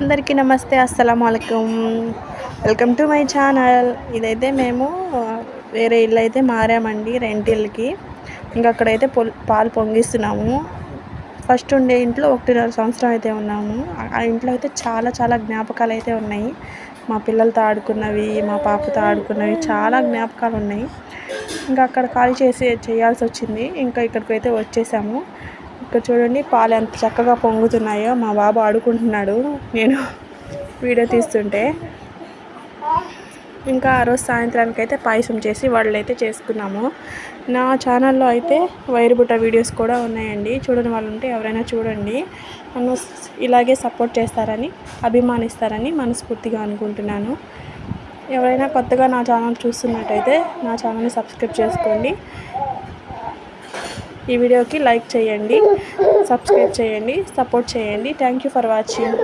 అందరికీ నమస్తే, అస్సలాము అలైకుం. Welcome to my channel. ఇదైతే మేము వేరే ఇల్లు అయితే మారామండి, రెంట్ ఇల్లుకి. ఇంకా అక్కడైతే పాలు పొంగిస్తున్నాము. ఫస్ట్ ఉండే ఇంట్లో 1.5 సంవత్సరం అయితే ఉన్నాము. ఆ ఇంట్లో అయితే చాలా చాలా జ్ఞాపకాలు అయితే ఉన్నాయి. మా పిల్లలతో ఆడుకున్నవి, మా పాపతో ఆడుకున్నవి చాలా జ్ఞాపకాలు ఉన్నాయి. ఇంకా అక్కడ ఖాళీ చేయాల్సి వచ్చింది. ఇంకా ఇక్కడికైతే వచ్చేసాము. ఇక్కడ చూడండి పాలు ఎంత చక్కగా పొంగుతున్నాయో. మా బాబు ఆడుకుంటున్నాడు, నేను వీడియో తీస్తుంటే. ఇంకా ఆ రోజు సాయంత్రానికి అయితే పాయసం చేసి వాళ్ళైతే చేసుకున్నాము. నా ఛానల్లో అయితే వైరుబుట్ట వీడియోస్ కూడా ఉన్నాయండి. చూడని వాళ్ళు ఉంటే ఎవరైనా చూడండి. నన్ను ఇలాగే సపోర్ట్ చేస్తారని, అభిమానిస్తారని మనస్ఫూర్తిగా అనుకుంటున్నాను. ఎవరైనా కొత్తగా నా ఛానల్ చూస్తున్నట్టయితే నా ఛానల్ని సబ్స్క్రైబ్ చేసుకోండి. ఈ వీడియోకి లైక్ చేయండి, సబ్స్క్రైబ్ చేయండి, సపోర్ట్ చేయండి. Thank you for watching.